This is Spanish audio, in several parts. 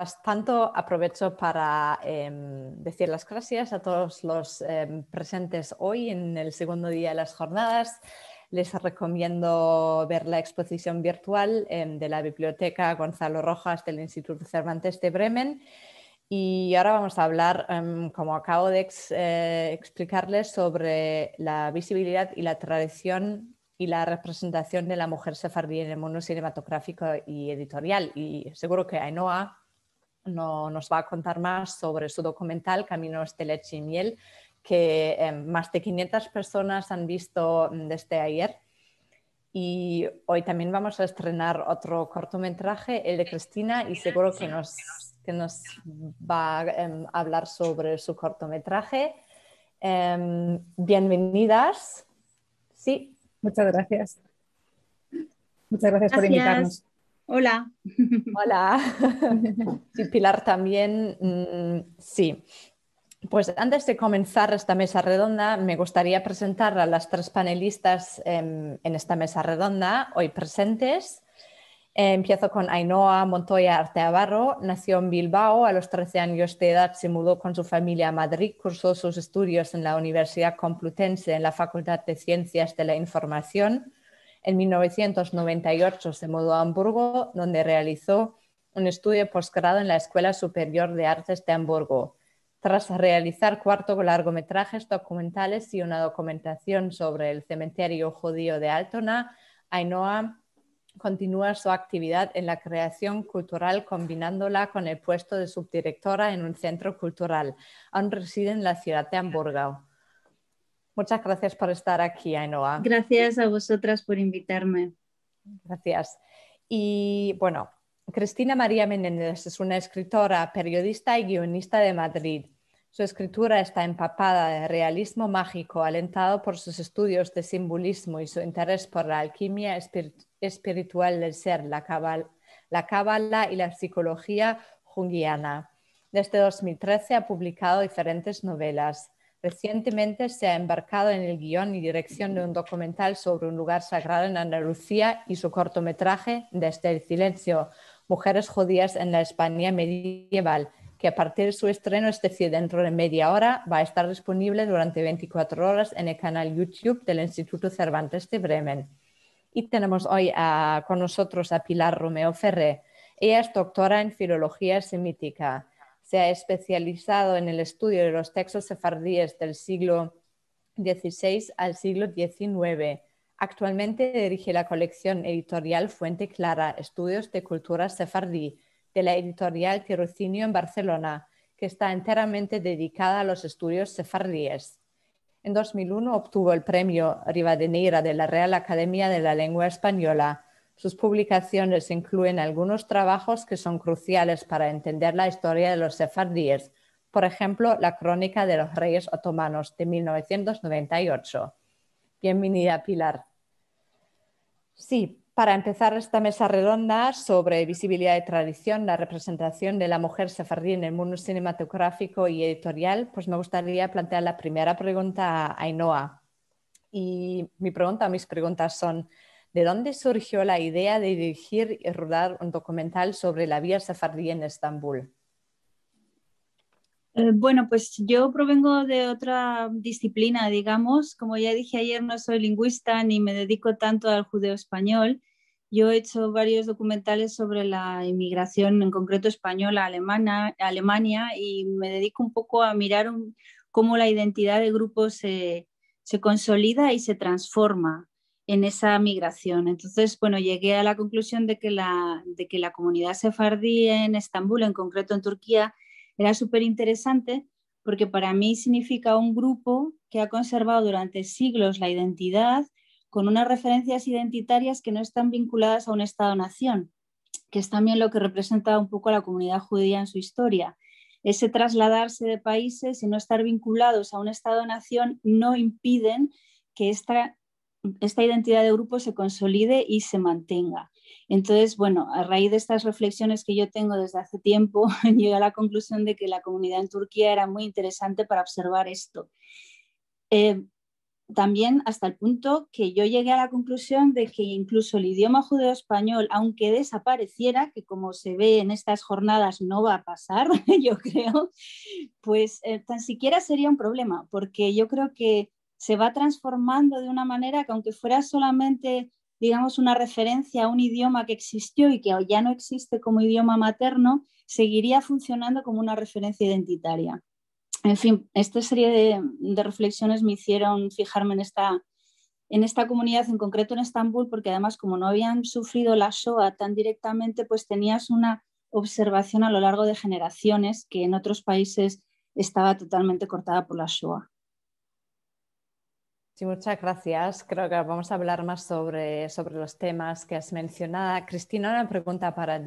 mientras tanto, aprovecho para decir las gracias a todos los presentes hoy en el segundo día de las jornadas. Les recomiendo ver la exposición virtual de la Biblioteca Gonzalo Rojas del Instituto Cervantes de Bremen. Y ahora vamos a hablar, como acabo de explicarles, sobre la visibilidad y la tradición y la representación de la mujer sefardí en el mundo cinematográfico y editorial. Y seguro que Ainhoa nos va a contar más sobre su documental Caminos de leche y miel, que más de 500 personas han visto desde ayer. Y hoy también vamos a estrenar otro cortometraje, el de Cristina, y seguro que nos va a hablar sobre su cortometraje. Bienvenidas. Sí. Muchas gracias. Muchas gracias por invitarnos. Hola. Hola. Sí, Pilar también. Sí. Pues antes de comenzar esta mesa redonda, me gustaría presentar a las tres panelistas en esta mesa redonda hoy presentes. Empiezo con Ainhoa Montoya Arteabarro. Nació en Bilbao, a los 13 años de edad se mudó con su familia a Madrid, cursó sus estudios en la Universidad Complutense en la Facultad de Ciencias de la Información. En 1998 se mudó a Hamburgo, donde realizó un estudio de posgrado en la Escuela Superior de Artes de Hamburgo. Tras realizar 4 largometrajes documentales y una documentación sobre el cementerio judío de Altona, Ainhoa continúa su actividad en la creación cultural combinándola con el puesto de subdirectora en un centro cultural. Aún reside en la ciudad de Hamburgo. Muchas gracias por estar aquí, Ainhoa. Gracias a vosotras por invitarme. Gracias. Y bueno, Cristina María Menéndez es una escritora, periodista y guionista de Madrid. Su escritura está empapada de realismo mágico, alentado por sus estudios de simbolismo y su interés por la alquimia espiritual del ser, la cábala y la psicología junguiana. Desde 2013 ha publicado diferentes novelas. Recientemente se ha embarcado en el guión y dirección de un documental sobre un lugar sagrado en Andalucía y su cortometraje Desde el silencio, mujeres judías en la España medieval, que a partir de su estreno, es decir, dentro de media hora, va a estar disponible durante 24 horas en el canal YouTube del Instituto Cervantes de Bremen. Y tenemos hoy con nosotros a Pilar Romeo Ferré. Ella es doctora en filología semítica. Se ha especializado en el estudio de los textos sefardíes del siglo XVI al siglo XIX. Actualmente dirige la colección editorial Fuente Clara, Estudios de Cultura Sefardí, de la editorial Tirocinio en Barcelona, que está enteramente dedicada a los estudios sefardíes. En 2001 obtuvo el premio Rivadeneira de la Real Academia de la Lengua Española. Sus publicaciones incluyen algunos trabajos que son cruciales para entender la historia de los sefardíes, por ejemplo, la Crónica de los Reyes Otomanos de 1998. Bienvenida, Pilar. Sí, para empezar esta mesa redonda sobre visibilidad y tradición, la representación de la mujer sefardí en el mundo cinematográfico y editorial, pues me gustaría plantear la primera pregunta a Ainhoa. Y mis preguntas son: ¿de dónde surgió la idea de dirigir y rodar un documental sobre la vida sefardí en Estambul? Bueno, pues yo provengo de otra disciplina, digamos. Como ya dije ayer, no soy lingüista ni me dedico tanto al judeo español. Yo he hecho varios documentales sobre la inmigración, en concreto española, Alemania, y me dedico un poco a mirar cómo la identidad de grupos se consolida y se transforma en esa migración. Entonces, bueno, llegué a la conclusión de que la comunidad sefardí en Estambul, en concreto en Turquía, era súper interesante porque para mí significa un grupo que ha conservado durante siglos la identidad con unas referencias identitarias que no están vinculadas a un Estado-nación, que es también lo que representa un poco a la comunidad judía en su historia. Ese trasladarse de países y no estar vinculados a un Estado-nación no impiden que esta identidad de grupo se consolide y se mantenga. Entonces, bueno, a raíz de estas reflexiones que yo tengo desde hace tiempo, llegué a la conclusión de que la comunidad en Turquía era muy interesante para observar esto. también hasta el punto que yo llegué a la conclusión de que incluso el idioma judeo-español, aunque desapareciera, que como se ve en estas jornadas no va a pasar, yo creo, pues tan siquiera sería un problema, porque yo creo que se va transformando de una manera que aunque fuera solamente, digamos, una referencia a un idioma que existió y que ya no existe como idioma materno, seguiría funcionando como una referencia identitaria. En fin, esta serie de reflexiones me hicieron fijarme en esta comunidad, en concreto en Estambul, porque además como no habían sufrido la Shoah tan directamente, pues tenías una observación a lo largo de generaciones que en otros países estaba totalmente cortada por la Shoah. Sí, muchas gracias. Creo que vamos a hablar más sobre los temas que has mencionado. Cristina, una pregunta para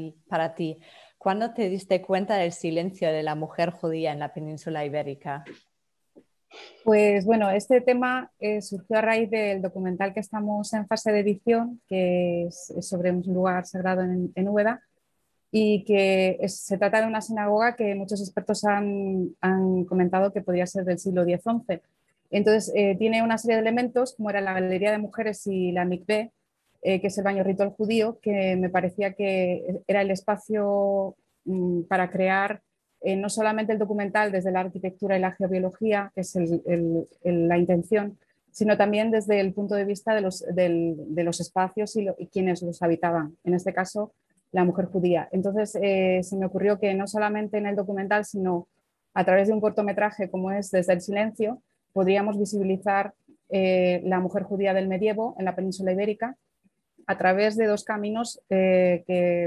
ti. ¿Cuándo te diste cuenta del silencio de la mujer judía en la península ibérica? Pues bueno, este tema surgió a raíz del documental que estamos en fase de edición, que es sobre un lugar sagrado en Úbeda, y que se trata de una sinagoga que muchos expertos han comentado que podría ser del siglo X-XI. Entonces, tiene una serie de elementos, como era la galería de mujeres y la mikvé, que es el baño ritual judío, que me parecía que era el espacio para crear no solamente el documental desde la arquitectura y la geobiología, que es la intención, sino también desde el punto de vista de los espacios y quienes los habitaban. En este caso, la mujer judía. Entonces, se me ocurrió que no solamente en el documental, sino a través de un cortometraje como es Desde el silencio, podríamos visibilizar la mujer judía del medievo en la península ibérica a través de dos caminos que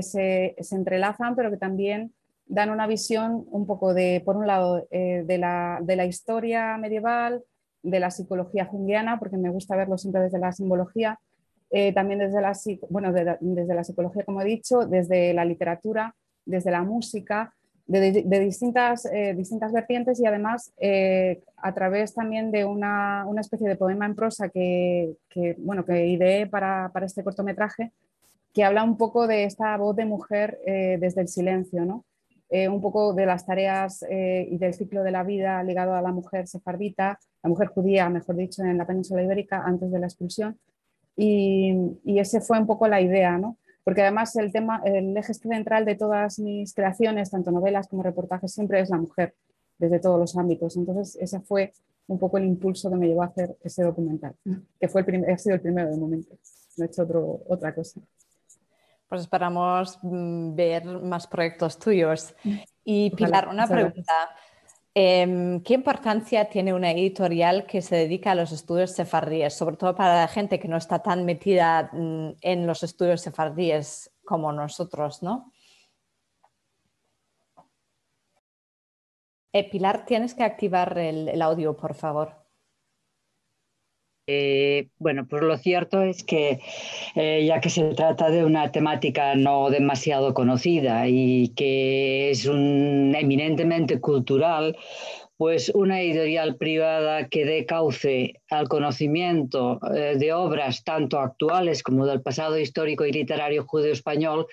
se entrelazan, pero que también dan una visión un poco por un lado, de la historia medieval, de la psicología junguiana, porque me gusta verlo siempre desde la simbología, también desde desde la psicología, como he dicho, desde la literatura, desde la música, de distintas vertientes, y además a través también de una especie de poema en prosa que ideé para este cortometraje, que habla un poco de esta voz de mujer desde el silencio, ¿no? Un poco de las tareas y del ciclo de la vida ligado a la mujer sefardita, la mujer judía, mejor dicho, en la península ibérica antes de la expulsión. Y ese fue un poco la idea, ¿no? Porque además el eje central de todas mis creaciones, tanto novelas como reportajes, siempre es la mujer, desde todos los ámbitos. Entonces, ese fue un poco el impulso que me llevó a hacer ese documental, que ha sido el primero de momento. No he hecho otra cosa. Pues esperamos ver más proyectos tuyos. Y Ojalá. Pilar, una pregunta. ¿Qué importancia tiene una editorial que se dedica a los estudios sefardíes, sobre todo para la gente que no está tan metida en los estudios sefardíes como nosotros, ¿no? Pilar, tienes que activar el audio, por favor. Bueno, pues lo cierto es que ya que se trata de una temática no demasiado conocida y que es eminentemente cultural, pues una editorial privada que dé cauce al conocimiento de obras tanto actuales como del pasado histórico y literario judeo-español,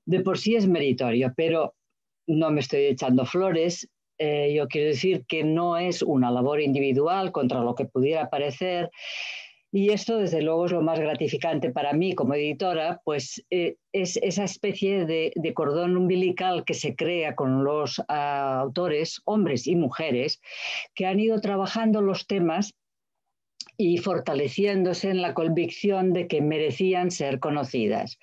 de por sí es meritorio, pero no me estoy echando flores. Yo quiero decir que no es una labor individual contra lo que pudiera parecer, y esto desde luego es lo más gratificante para mí como editora, pues es esa especie de cordón umbilical que se crea con los autores, hombres y mujeres, que han ido trabajando los temas y fortaleciéndose en la convicción de que merecían ser conocidas.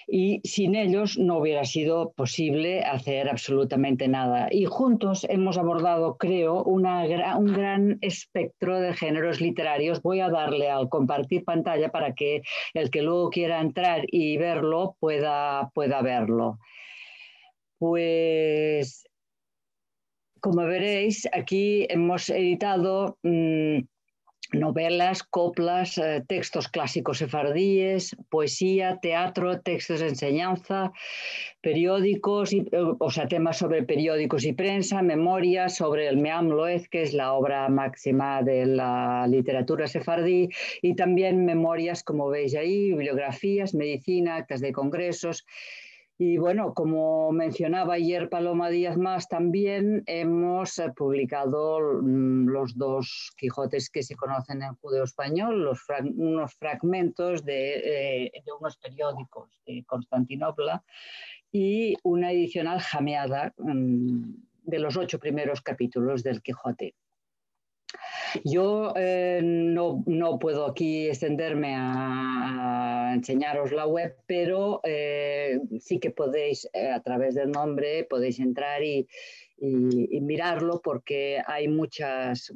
Y sin ellos no hubiera sido posible hacer absolutamente nada. Y juntos hemos abordado, creo, un gran espectro de géneros literarios. Voy a darle al compartir pantalla para que el que luego quiera entrar y verlo pueda verlo. Pues, como veréis, aquí hemos editado novelas, coplas, textos clásicos sefardíes, poesía, teatro, textos de enseñanza, periódicos, temas sobre periódicos y prensa, memorias sobre el Meam Loez, que es la obra máxima de la literatura sefardí, y también memorias, como veis ahí, bibliografías, medicina, actas de congresos. Y bueno, como mencionaba ayer Paloma Díaz Mas, también hemos publicado los dos Quijotes que se conocen en judeo-español, unos fragmentos de unos periódicos de Constantinopla y una edición aljameada de los 8 primeros capítulos del Quijote. Yo no puedo aquí extenderme a enseñaros la web, pero sí que podéis, a través del nombre, podéis entrar y mirarlo, porque hay muchos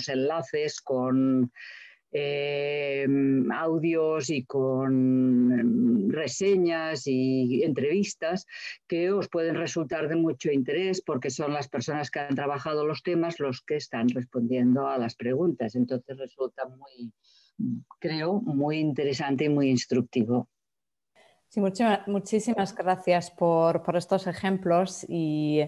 enlaces con audios y con reseñas y entrevistas que os pueden resultar de mucho interés, porque son las personas que han trabajado los temas los que están respondiendo a las preguntas. Entonces resulta creo, muy interesante y muy instructivo. Sí, muchísimas gracias por estos ejemplos y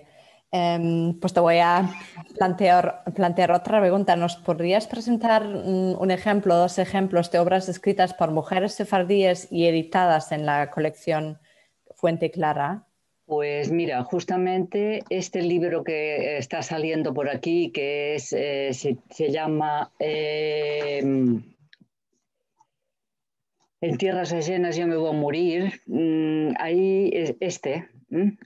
pues te voy a plantear otra pregunta. ¿Nos podrías presentar un ejemplo, 2 ejemplos de obras escritas por mujeres sefardíes y editadas en la colección Fuente Clara? Pues mira, justamente este libro que está saliendo por aquí, que se llama En tierras ajenas yo me voy a morir, ahí es este.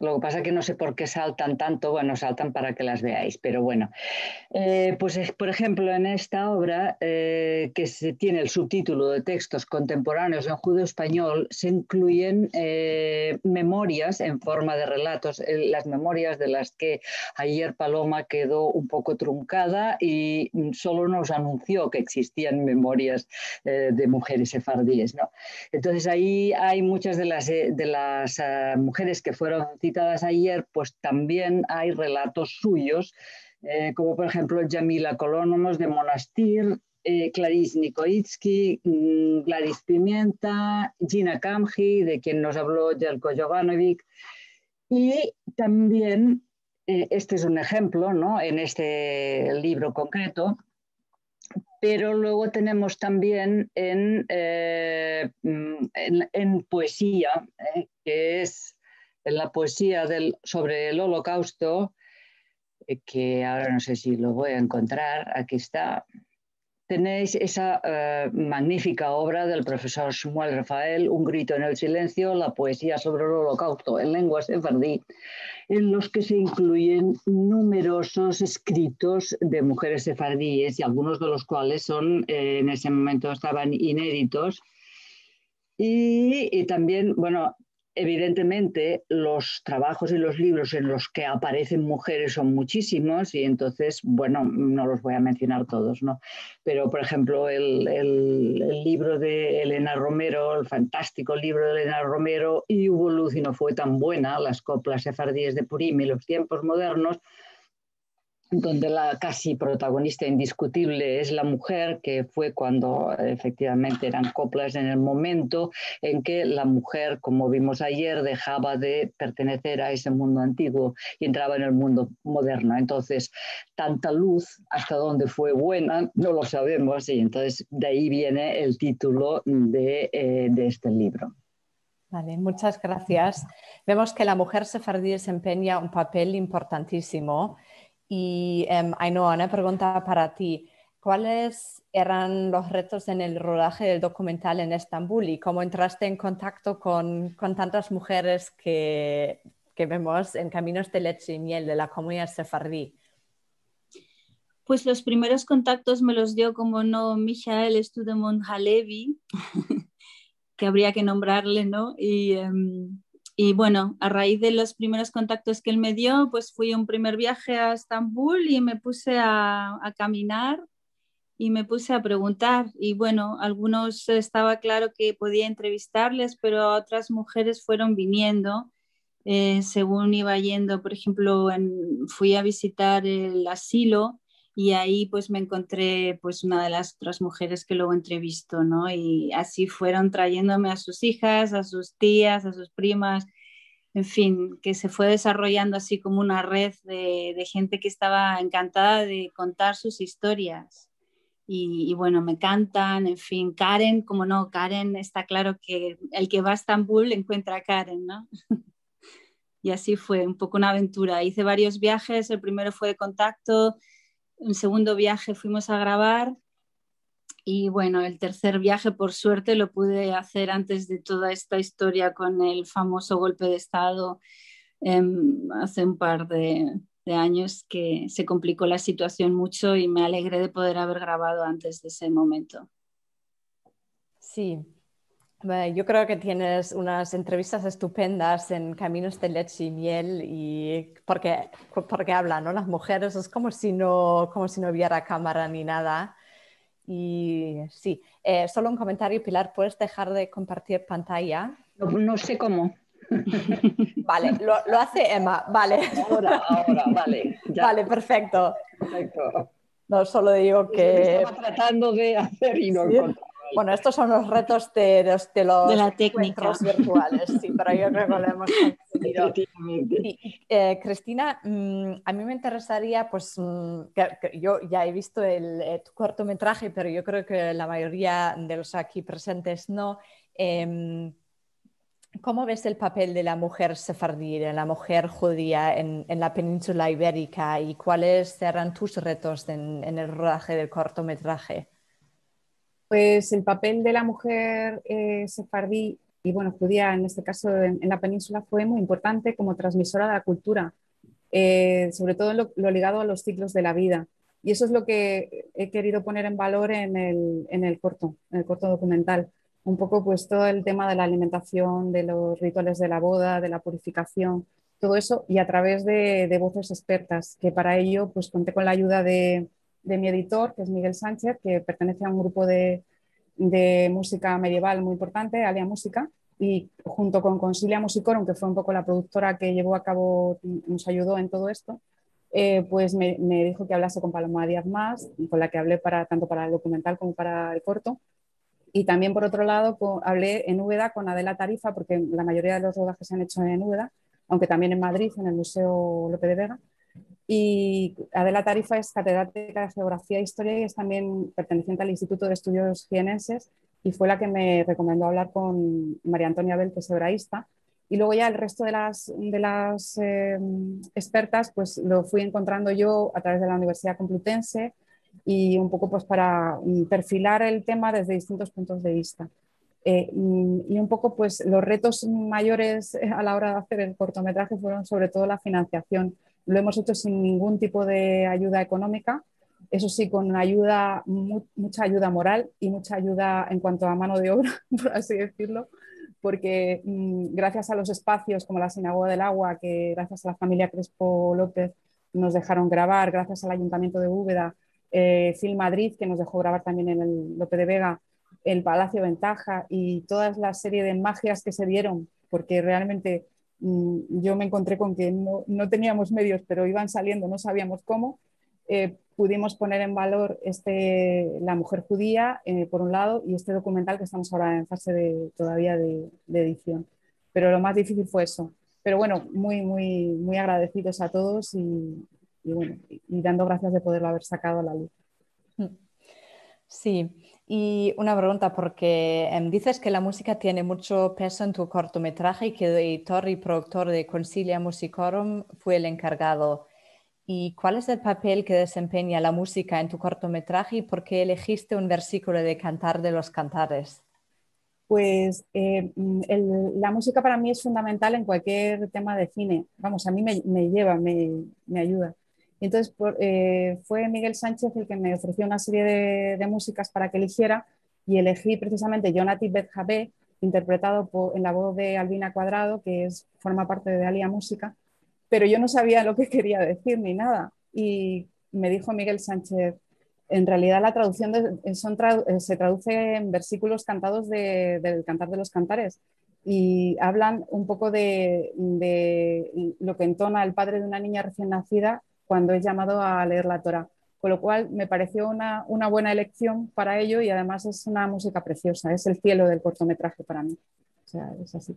Lo que pasa es que no sé por qué saltan tanto, bueno, saltan para que las veáis, pero bueno. Pues por ejemplo, en esta obra, que tiene el subtítulo de textos contemporáneos en judeo-español, se incluyen memorias en forma de relatos, las memorias de las que ayer Paloma quedó un poco truncada y solo nos anunció que existían memorias de mujeres sefardíes, ¿no? Entonces ahí hay muchas de las mujeres que fueron citadas ayer, pues también hay relatos suyos, como por ejemplo Jamila Colónomos de Monastir, Clarice Nikoitsky, Gladys Pimienta, Gina Kamji, de quien nos habló Jelko Jovanovic, y también, este es un ejemplo, ¿no?, en este libro concreto, pero luego tenemos también en poesía, que es en la poesía sobre el Holocausto, que ahora no sé si lo voy a encontrar, aquí está. Tenéis esa magnífica obra del profesor Shmuel Rafael, Un grito en el silencio, la poesía sobre el Holocausto en lengua sefardí, en los que se incluyen numerosos escritos de mujeres sefardíes, y algunos de los cuales en ese momento estaban inéditos. Y también, bueno, evidentemente los trabajos y los libros en los que aparecen mujeres son muchísimos, y entonces, bueno, no los voy a mencionar todos, ¿no? Pero, por ejemplo, el libro de Elena Romero, el fantástico libro de Elena Romero, Y hubo luz y no fue tan buena, las coplas sefardíes de Purim y los tiempos modernos, donde la casi protagonista indiscutible es la mujer, que fue cuando efectivamente eran coplas en el momento en que la mujer, como vimos ayer, dejaba de pertenecer a ese mundo antiguo y entraba en el mundo moderno. Entonces, tanta luz, hasta dónde fue buena, no lo sabemos, y entonces de ahí viene el título de este libro. Vale, muchas gracias. Vemos que la mujer sefardí desempeña un papel importantísimo. Y Ainhoa, una pregunta para ti. ¿Cuáles eran los retos en el rodaje del documental en Estambul y cómo entraste en contacto con tantas mujeres que vemos en Caminos de Leche y Miel de la comunidad sefardí? Pues los primeros contactos me los dio, como no, Michael Studemont Halevi, que habría que nombrarle, ¿no? Y bueno, a raíz de los primeros contactos que él me dio, pues fui a un primer viaje a Estambul y me puse a caminar y me puse a preguntar. Y bueno, algunos estaba claro que podía entrevistarles, pero otras mujeres fueron viniendo según iba yendo. Por ejemplo, fui a visitar el asilo y ahí pues me encontré pues una de las otras mujeres que luego entrevisto, ¿no? Y así fueron trayéndome a sus hijas, a sus tías, a sus primas, en fin, que se fue desarrollando así como una red de gente que estaba encantada de contar sus historias. Y bueno, me cantan, en fin, Karen, como no, Karen está claro que el que va a Estambul encuentra a Karen, ¿no? Y así fue, un poco una aventura. Hice varios viajes, el primero fue de contacto, un segundo viaje fuimos a grabar y bueno, el tercer viaje por suerte lo pude hacer antes de toda esta historia con el famoso golpe de Estado hace un par de años que se complicó la situación mucho y me alegré de poder haber grabado antes de ese momento. Sí, yo creo que tienes unas entrevistas estupendas en Caminos de Leche y Miel y porque hablan, ¿no? Las mujeres es como si no hubiera cámara ni nada. Y sí, solo un comentario, Pilar, ¿puedes dejar de compartir pantalla? No, no sé cómo. Vale, lo hace Emma, vale. Ahora, vale. Ya. Vale, perfecto. Perfecto. No, solo digo Es lo que que... estaba tratando de hacer y no Sí. encontraba. Bueno, estos son los retos de los la técnica encuentros virtuales, sí, pero yo creo que lo hemos conseguido. Y, Cristina, a mí me interesaría, pues, que yo ya he visto tu cortometraje, pero yo creo que la mayoría de los aquí presentes no. ¿Cómo ves el papel de la mujer sefardí, de la mujer judía en la península ibérica y cuáles serán tus retos en el rodaje del cortometraje? Pues el papel de la mujer sefardí y bueno, judía en este caso en la península fue muy importante como transmisora de la cultura, sobre todo lo ligado a los ciclos de la vida. Y eso es lo que he querido poner en valor en el corto documental. Un poco pues todo el tema de la alimentación, de los rituales de la boda, de la purificación, todo eso y a través de voces expertas, que para ello pues conté con la ayuda de mi editor, que es Miguel Sánchez, que pertenece a un grupo de música medieval muy importante, Alia Música, y junto con Consilia Musicorum, que fue un poco la productora que llevó a cabo, nos ayudó en todo esto, pues me dijo que hablase con Paloma Díaz Más, con la que hablé tanto para el documental como para el corto. Y también, por otro lado, hablé en Úbeda con Adela Tarifa, porque la mayoría de los rodajes se han hecho en Úbeda, aunque también en Madrid, en el Museo Lope de Vega. Y Adela Tarifa es catedrática de Geografía e Historia y es también perteneciente al Instituto de Estudios Jienenses y fue la que me recomendó hablar con María Antonia Bel, que es hebraísta. Y luego ya el resto de las expertas pues lo fui encontrando yo a través de la Universidad Complutense y un poco pues para perfilar el tema desde distintos puntos de vista. Y un poco pues los retos mayores a la hora de hacer el cortometraje fueron sobre todo la financiación. Lo hemos hecho sin ningún tipo de ayuda económica, eso sí, con ayuda, mucha ayuda moral y mucha ayuda en cuanto a mano de obra, por así decirlo, porque gracias a los espacios como la Sinagoga del Agua, que gracias a la familia Crespo López nos dejaron grabar, gracias al Ayuntamiento de Úbeda, Film Madrid, que nos dejó grabar también en el Lope de Vega, el Palacio Ventaja y toda la serie de magias que se dieron, porque realmente yo me encontré con que no teníamos medios, pero iban saliendo, no sabíamos cómo. Pudimos poner en valor la mujer judía, por un lado, y este documental que estamos ahora en fase todavía de edición. Pero lo más difícil fue eso. Pero bueno, muy, muy, muy agradecidos a todos bueno, y dando gracias de poderlo haber sacado a la luz. Sí, y una pregunta, porque dices que la música tiene mucho peso en tu cortometraje y que el editor y productor de Consilia Musicorum fue el encargado. ¿Y cuál es el papel que desempeña la música en tu cortometraje y por qué elegiste un versículo de Cantar de los Cantares? Pues la música para mí es fundamental en cualquier tema de cine. Vamos, a mí me lleva, me ayuda. Y entonces fue Miguel Sánchez el que me ofreció una serie de músicas para que eligiera y elegí precisamente Jonathan Betjabé, interpretado en la voz de Albina Cuadrado, que forma parte de Alia Música, pero yo no sabía lo que quería decir ni nada. Y me dijo Miguel Sánchez, en realidad la traducción se traduce en versículos cantados del Cantar de los Cantares y hablan un poco de lo que entona el padre de una niña recién nacida cuando es llamado a leer la Torá. Con lo cual me pareció una buena elección para ello y además es una música preciosa, es el cielo del cortometraje para mí. O sea, es así.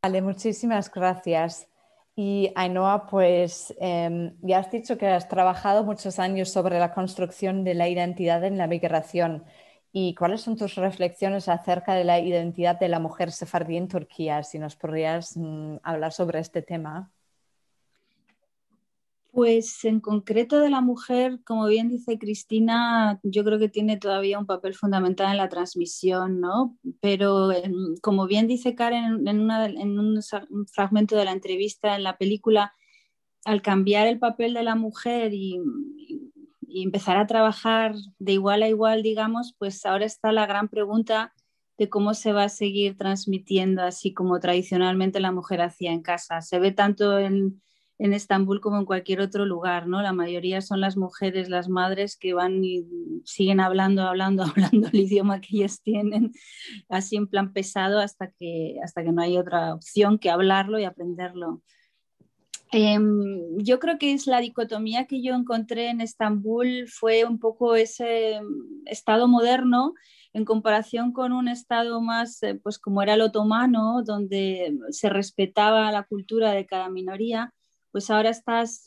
Vale, muchísimas gracias. Y Ainhoa, pues ya has dicho que has trabajado muchos años sobre la construcción de la identidad en la migración ¿Y cuáles son tus reflexiones acerca de la identidad de la mujer sefardí en Turquía? Si nos podrías hablar sobre este tema. Pues en concreto de la mujer, como bien dice Cristina, yo creo que tiene todavía un papel fundamental en la transmisión, ¿no? Pero como bien dice Karen en un fragmento de la entrevista en la película, al cambiar el papel de la mujer y empezar a trabajar de igual a igual, digamos, pues ahora está la gran pregunta de cómo se va a seguir transmitiendo así como tradicionalmente la mujer hacía en casa. Se ve tanto en Estambul como en cualquier otro lugar, ¿no? La mayoría son las mujeres, las madres que van y siguen hablando el idioma que ellas tienen, así en plan pesado hasta que no hay otra opción que hablarlo y aprenderlo. Yo creo que es la dicotomía que yo encontré en Estambul fue un poco ese estado moderno en comparación con un estado más, pues como era el otomano, donde se respetaba la cultura de cada minoría, pues ahora estás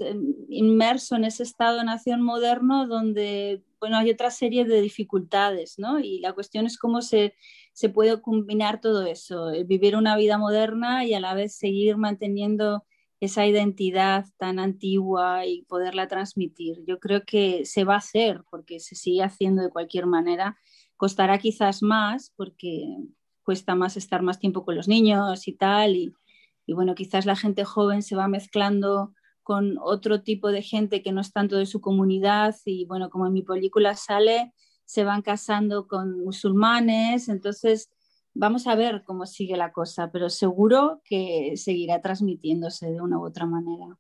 inmerso en ese estado-nación moderno donde, bueno, hay otra serie de dificultades, ¿no? Y la cuestión es cómo se puede combinar todo eso, vivir una vida moderna y a la vez seguir manteniendo esa identidad tan antigua y poderla transmitir. Yo creo que se va a hacer porque se sigue haciendo de cualquier manera. Costará quizás más porque cuesta más estar más tiempo con los niños y tal. Y bueno, quizás la gente joven se va mezclando con otro tipo de gente que no es tanto de su comunidad y bueno, como en mi película sale, se van casando con musulmanes, entonces vamos a ver cómo sigue la cosa, pero seguro que seguirá transmitiéndose de una u otra manera.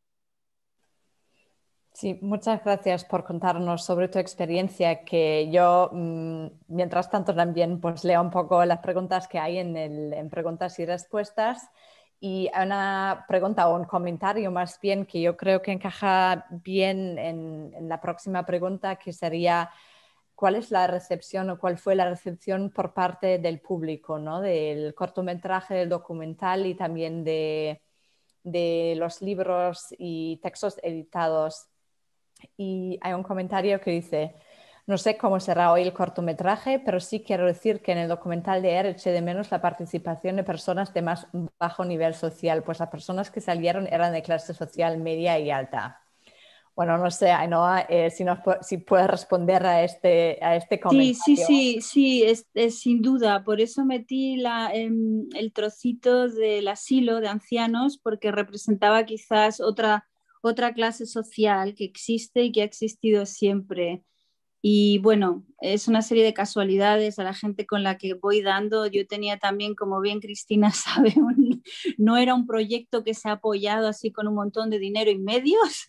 Sí, muchas gracias por contarnos sobre tu experiencia, que yo, mientras tanto, también pues, leo un poco las preguntas que hay en preguntas y respuestas. Y hay una pregunta o un comentario más bien que yo creo que encaja bien en la próxima pregunta, que sería ¿cuál es la recepción o cuál fue la recepción por parte del público, ¿no? Del cortometraje, del documental y también de los libros y textos editados? Y hay un comentario que dice, no sé cómo será hoy el cortometraje, pero sí quiero decir que en el documental de ER eché de menos la participación de personas de más bajo nivel social, pues las personas que salieron eran de clase social media y alta. Bueno, no sé, Ainhoa, si puedes responder a este comentario. Sí, es sin duda. Por eso metí el trocito del asilo de ancianos, porque representaba quizás otra clase social que existe y que ha existido siempre. Y bueno, es una serie de casualidades a la gente con la que voy dando. Yo tenía también, como bien Cristina sabe, no era un proyecto que se ha apoyado así con un montón de dinero y medios.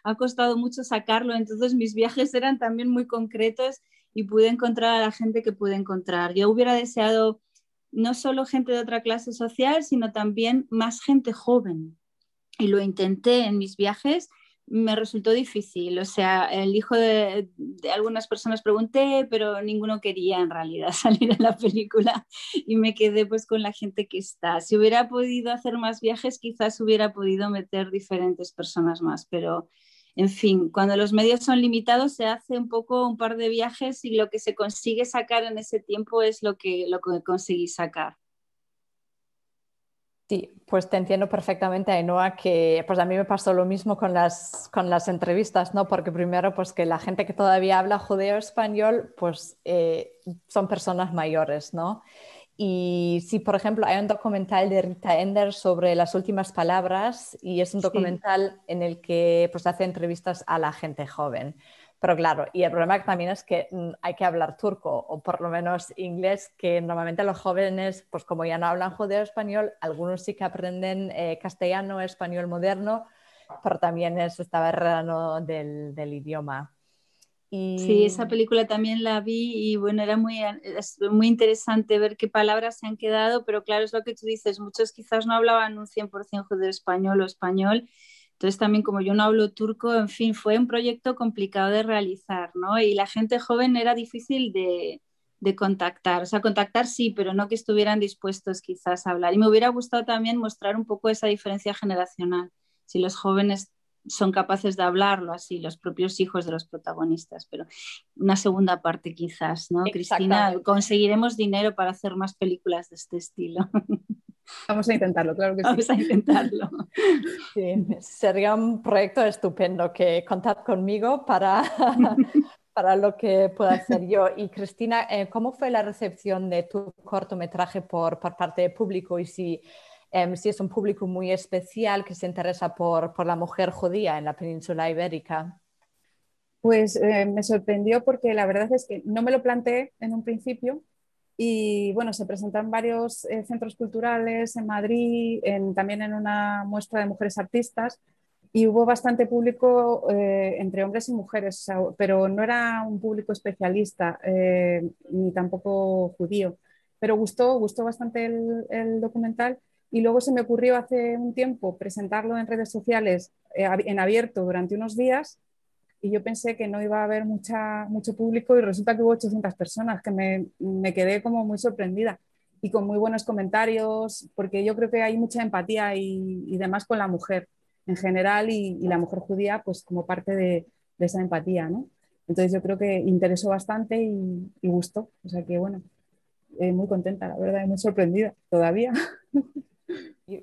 Ha costado mucho sacarlo, entonces mis viajes eran también muy concretos y pude encontrar a la gente que pude encontrar. Yo hubiera deseado no solo gente de otra clase social, sino también más gente joven. Y lo intenté en mis viajes, me resultó difícil. O sea, el hijo de algunas personas pregunté, pero ninguno quería en realidad salir en la película y me quedé pues con la gente que está. Si hubiera podido hacer más viajes, quizás hubiera podido meter diferentes personas más, pero en fin, cuando los medios son limitados se hace un poco un par de viajes y lo que se consigue sacar en ese tiempo es lo que conseguí sacar. Sí, pues te entiendo perfectamente, Ainhoa, que pues a mí me pasó lo mismo con las entrevistas, ¿no? Porque primero, pues que la gente que todavía habla judeo-español, pues son personas mayores, ¿no? Y sí, por ejemplo, hay un documental de Rita Ender sobre las últimas palabras y es un documental en el que pues hace entrevistas a la gente joven. Pero claro, y el problema también es que hay que hablar turco o por lo menos inglés, que normalmente los jóvenes, pues como ya no hablan judeo-español, algunos sí que aprenden castellano, español moderno, pero también es esta barrera, ¿no? del idioma. Sí, esa película también la vi y bueno, es muy interesante ver qué palabras se han quedado, pero claro, es lo que tú dices, muchos quizás no hablaban un 100% judeo español o español, entonces también como yo no hablo turco, en fin, fue un proyecto complicado de realizar, ¿no? Y la gente joven era difícil de contactar, o sea, contactar sí, pero no que estuvieran dispuestos quizás a hablar. Y me hubiera gustado también mostrar un poco esa diferencia generacional, si los jóvenes son capaces de hablarlo así, los propios hijos de los protagonistas, pero una segunda parte quizás, ¿no? Cristina, conseguiremos dinero para hacer más películas de este estilo. Vamos a intentarlo, claro que sí. Vamos a intentarlo. Sí, sería un proyecto estupendo que contad conmigo para, para lo que pueda hacer yo. Y Cristina, ¿cómo fue la recepción de tu cortometraje por parte del público? Y si es un público muy especial que se interesa por la mujer judía en la península ibérica. Pues me sorprendió porque la verdad es que no me lo planteé en un principio y bueno, se presentan varios centros culturales en Madrid, también en una muestra de mujeres artistas y hubo bastante público entre hombres y mujeres, o sea, pero no era un público especialista ni tampoco judío, pero gustó bastante el documental. Y luego se me ocurrió hace un tiempo presentarlo en redes sociales en abierto durante unos días y yo pensé que no iba a haber mucho público y resulta que hubo 800 personas, que me quedé como muy sorprendida y con muy buenos comentarios, porque yo creo que hay mucha empatía y demás con la mujer en general y la mujer judía pues como parte de esa empatía, ¿no? Entonces yo creo que interesó bastante y gustó, o sea que bueno, muy contenta, la verdad, y muy sorprendida todavía.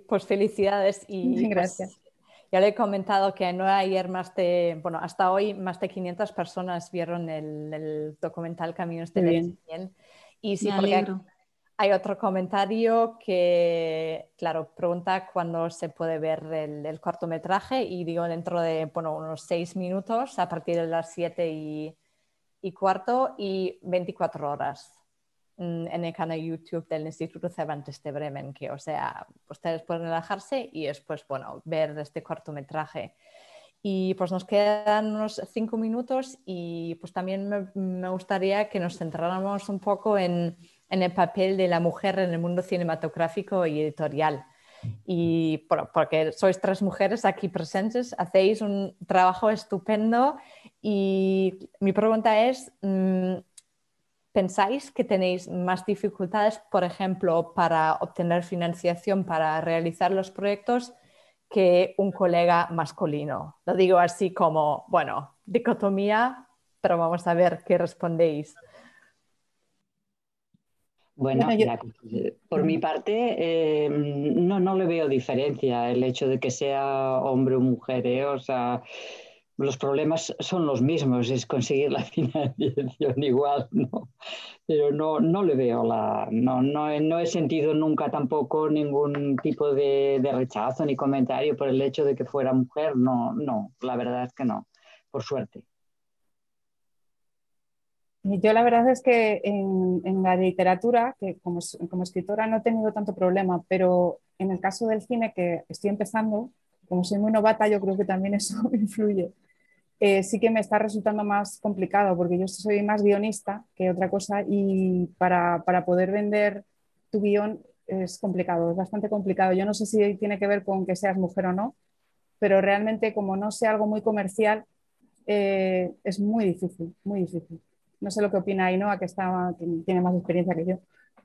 Pues felicidades y Gracias. Pues, ya le he comentado que no ayer bueno, hasta hoy más de 500 personas vieron el documental Caminos de Lerchingen. Y sí, porque hay otro comentario que, claro, pregunta cuándo se puede ver el cortometraje y digo dentro de, bueno, unos 6 minutos a partir de las 7:15 y 24 horas en el canal YouTube del Instituto Cervantes de Bremen, que, o sea, ustedes pueden relajarse y después, bueno, ver este cortometraje. Y pues nos quedan unos 5 minutos y pues también me gustaría que nos centráramos un poco en el papel de la mujer en el mundo cinematográfico y editorial. Y bueno, porque sois 3 mujeres aquí presentes, hacéis un trabajo estupendo y mi pregunta es, ¿pensáis que tenéis más dificultades, por ejemplo, para obtener financiación para realizar los proyectos que un colega masculino? Lo digo así como, bueno, dicotomía, pero vamos a ver qué respondéis. Bueno, por mi parte, no le veo diferencia el hecho de que sea hombre o mujer, o sea, los problemas son los mismos, es conseguir la financiación igual, ¿no? Pero no le veo no he sentido nunca tampoco ningún tipo de rechazo ni comentario por el hecho de que fuera mujer, no, la verdad es que no, por suerte. Yo la verdad es que en la literatura, que como escritora no he tenido tanto problema, pero en el caso del cine, que estoy empezando, como soy muy novata, yo creo que también eso influye. Sí que me está resultando más complicado porque yo soy más guionista que otra cosa y para poder vender tu guión es complicado, es bastante complicado. Yo no sé si tiene que ver con que seas mujer o no, pero realmente como no sea algo muy comercial, es muy difícil, muy difícil. No sé lo que opina Ainhoa, que tiene más experiencia que yo,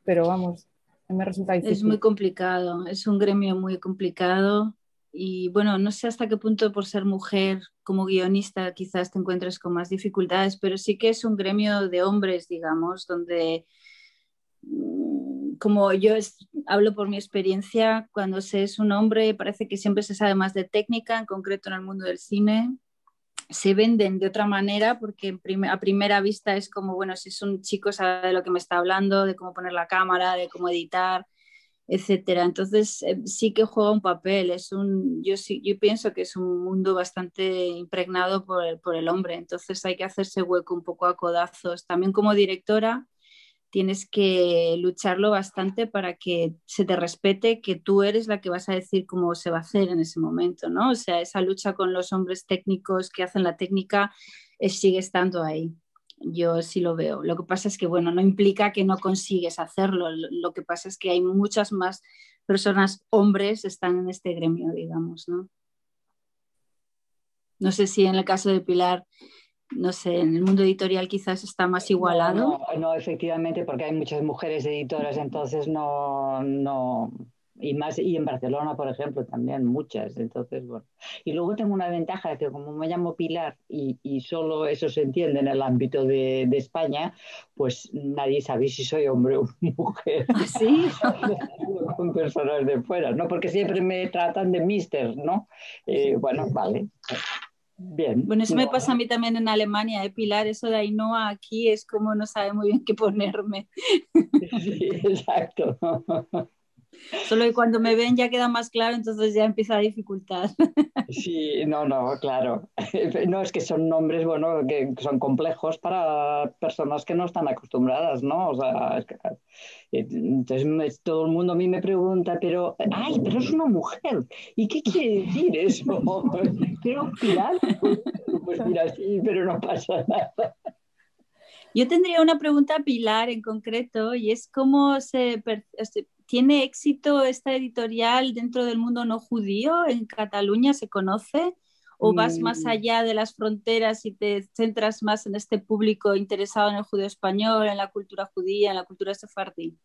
pero vamos, me resulta difícil. Es muy complicado, es un gremio muy complicado y bueno, no sé hasta qué punto por ser mujer como guionista quizás te encuentres con más dificultades, pero sí que es un gremio de hombres, digamos, donde como yo hablo por mi experiencia, cuando se es un hombre parece que siempre se sabe más de técnica, en concreto en el mundo del cine. Se venden de otra manera porque a primera vista es como, bueno, si es un chico sabe de lo que me está hablando, de cómo poner la cámara, de cómo editar, etcétera. Entonces sí que juega un papel. Yo pienso que es un mundo bastante impregnado por el hombre. Entonces hay que hacerse hueco un poco a codazos. También como directora tienes que lucharlo bastante para que se te respete que tú eres la que vas a decir cómo se va a hacer en ese momento, ¿no? O sea, esa lucha con los hombres técnicos que hacen la técnica sigue estando ahí. Yo sí lo veo. Lo que pasa es que, bueno, no implica que no consigues hacerlo. Lo que pasa es que hay muchas más personas, hombres, están en este gremio, digamos, ¿no? No sé si en el caso de Pilar, no sé, en el mundo editorial quizás está más igualado. No, efectivamente, porque hay muchas mujeres editoras, entonces no Y más, y en Barcelona, por ejemplo, también muchas. Entonces, bueno. Y luego tengo una ventaja que como me llamo Pilar y solo eso se entiende en el ámbito de España, pues nadie sabe si soy hombre o mujer. Así. Con personas de fuera, ¿no? Porque siempre me tratan de mister, ¿no? Bueno, vale. Bien. Bueno, eso me No, pasa a mí también en Alemania, Pilar, eso de Ainhoa aquí es como no sabe muy bien qué ponerme. sí, exacto. Solo que cuando me ven ya queda más claro, entonces ya empieza la dificultad. Sí, no, no, claro. No, es que son nombres, bueno, que son complejos para personas que no están acostumbradas, ¿no? O sea, entonces todo el mundo a mí me pregunta, pero, ay, pero es una mujer. ¿Y qué quiere decir eso? Pero Pilar, pues mira, sí, pero no pasa nada. Yo tendría una pregunta a Pilar en concreto y es cómo tiene éxito esta editorial dentro del mundo no judío. ¿En Cataluña se conoce? ¿O vas más Mm, allá de las fronteras y te centras más en este público interesado en el judío español, en la cultura judía, en la cultura sefardí?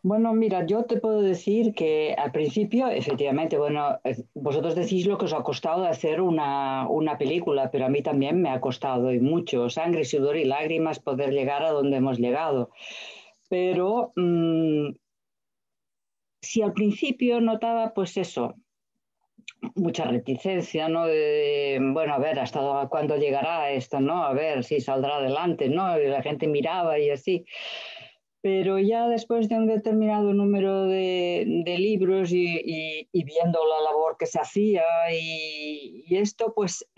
Bueno, mira, yo te puedo decir que al principio, efectivamente, bueno, vosotros decís lo que os ha costado de hacer una película, pero a mí también me ha costado y mucho, sangre, sudor y lágrimas poder llegar a donde hemos llegado. Pero si al principio notaba, pues eso, mucha reticencia, ¿no? Bueno, a ver, hasta cuándo llegará esto, ¿no? A ver si saldrá adelante, ¿no? Y la gente miraba y así. Pero ya después de un determinado número de libros y viendo la labor que se hacía y esto, pues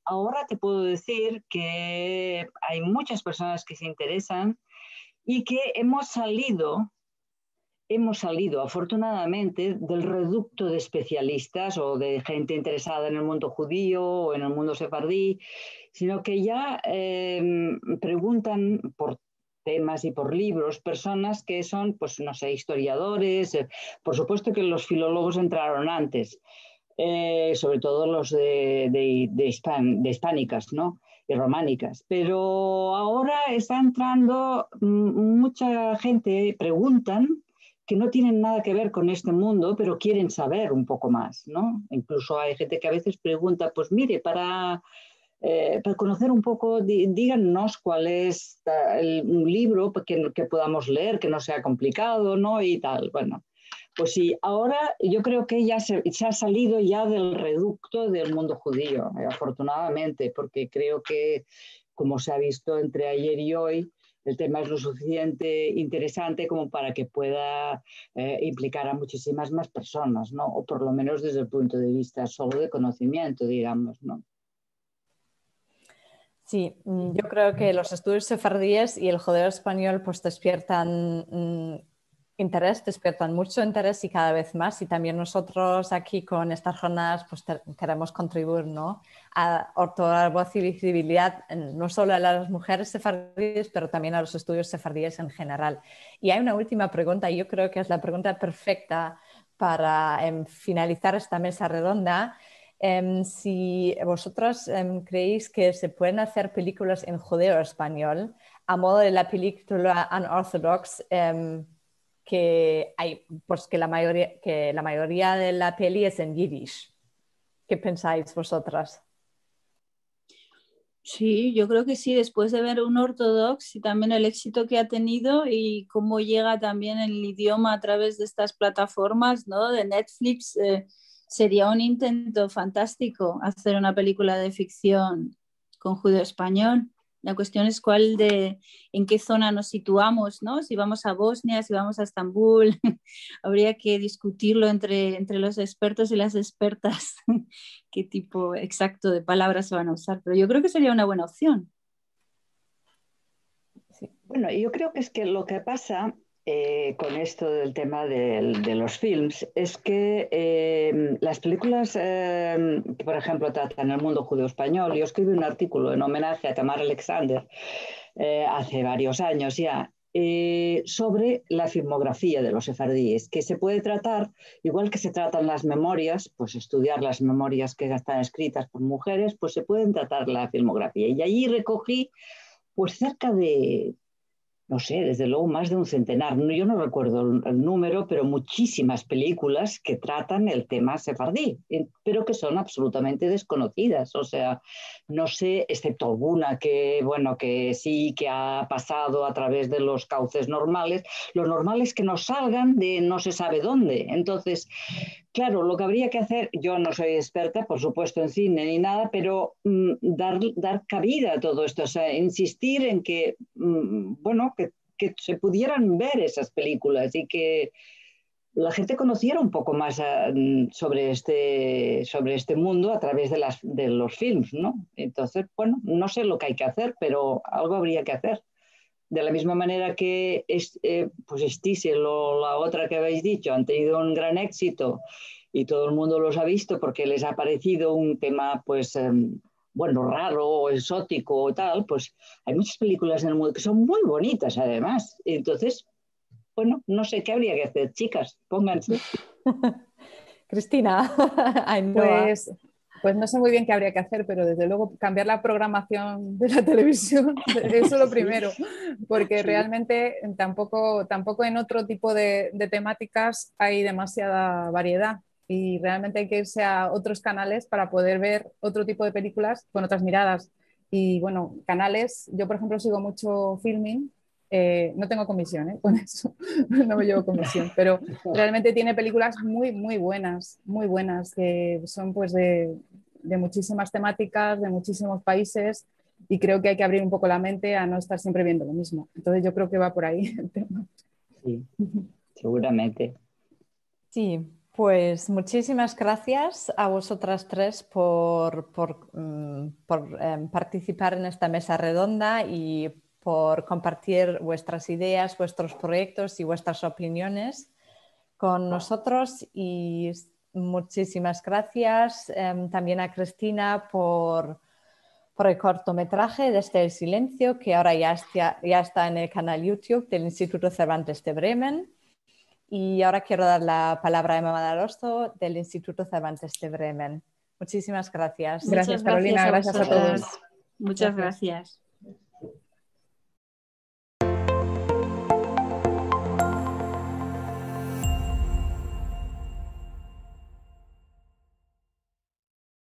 ahora te puedo decir que hay muchas personas que se interesan y que hemos salido afortunadamente del reducto de especialistas o de gente interesada en el mundo judío o en el mundo sefardí, sino que ya preguntan por temas y por libros, personas que son, pues no sé, historiadores, por supuesto que los filólogos entraron antes, sobre todo los de hispánicas, ¿no? Y románicas. Pero ahora está entrando mucha gente, preguntan, que no tienen nada que ver con este mundo, pero quieren saber un poco más, ¿no? Incluso hay gente que a veces pregunta, pues mire, para conocer un poco, díganos cuál es un libro que podamos leer, que no sea complicado, ¿no? Y tal, bueno. Pues sí, ahora yo creo que ya se ha salido ya del reducto del mundo judío, afortunadamente, porque creo que, como se ha visto entre ayer y hoy, el tema es lo suficiente interesante como para que pueda implicar a muchísimas más personas, ¿no? O por lo menos desde el punto de vista solo de conocimiento, digamos, ¿no? Sí, yo creo que los estudios sefardíes y el judeo español pues despiertan interés, despiertan mucho interés y cada vez más. Y también nosotros aquí con estas jornadas pues queremos contribuir, ¿no? A otorgar voz y visibilidad no solo a las mujeres sefardíes, pero también a los estudios sefardíes en general. Y hay una última pregunta, y yo creo que es la pregunta perfecta para finalizar esta mesa redonda. Si vosotros creéis que se pueden hacer películas en judeo español, a modo de la película Unorthodox, que hay, pues que la mayoría de la peli es en yiddish. ¿Qué pensáis vosotras? Sí, yo creo que sí, después de ver un Ortodox y también el éxito que ha tenido y cómo llega también el idioma a través de estas plataformas, ¿no? De Netflix, sería un intento fantástico hacer una película de ficción con judeo español. La cuestión es en qué zona nos situamos, ¿no? Si vamos a Bosnia, si vamos a Estambul, habría que discutirlo entre los expertos y las expertas qué tipo exacto de palabras se van a usar, pero yo creo que sería una buena opción. Sí. Bueno, yo creo que es que lo que pasa con esto del tema de los films es que las películas que, por ejemplo, tratan el mundo judeo-español, yo escribí un artículo en homenaje a Tamar Alexander hace varios años ya, sobre la filmografía de los sefardíes, que se puede tratar, igual que se tratan las memorias, pues estudiar las memorias que están escritas por mujeres, pues se pueden tratar la filmografía. Y allí recogí pues cerca de no sé, desde luego más de un centenar. Yo no recuerdo el número, pero muchísimas películas que tratan el tema sefardí, pero que son absolutamente desconocidas. O sea, no sé, excepto alguna que, bueno, que sí, que ha pasado a través de los cauces normales. Los normales que nos salgan de no se sabe dónde. Entonces, claro, lo que habría que hacer, yo no soy experta, por supuesto, en cine ni nada, pero dar cabida a todo esto, o sea, insistir en que, bueno, que se pudieran ver esas películas y que la gente conociera un poco más sobre este mundo a través de los films, ¿no? Entonces, bueno, no sé lo que hay que hacer, pero algo habría que hacer. De la misma manera que pues Stiesel o la otra que habéis dicho han tenido un gran éxito y todo el mundo los ha visto porque les ha parecido un tema, pues, bueno, raro o exótico o tal, pues hay muchas películas en el mundo que son muy bonitas además. Entonces, bueno, no sé qué habría que hacer, chicas, pónganse. Cristina, Ainhoa. Pues no sé muy bien qué habría que hacer, pero desde luego cambiar la programación de la televisión, eso es lo primero, porque Sí. realmente tampoco en otro tipo de temáticas hay demasiada variedad y realmente hay que irse a otros canales para poder ver otro tipo de películas con otras miradas. Y bueno, canales, yo por ejemplo sigo mucho Filmin, no tengo comisión, con eso no me llevo comisión, pero realmente tiene películas muy buenas, que son pues de muchísimas temáticas, de muchísimos países, y creo que hay que abrir un poco la mente a no estar siempre viendo lo mismo. Entonces yo creo que va por ahí el tema. Sí, seguramente. Sí, pues muchísimas gracias a vosotras tres por participar en esta mesa redonda y por compartir vuestras ideas, vuestros proyectos y vuestras opiniones con nosotros. Y muchísimas gracias también a Cristina por el cortometraje Desde el Silencio, que ahora ya está en el canal YouTube del Instituto Cervantes de Bremen. Y ahora quiero dar la palabra a Emma Madaroso del Instituto Cervantes de Bremen. Muchísimas gracias. Gracias, Muchas Carolina, gracias a todos. Muchas gracias.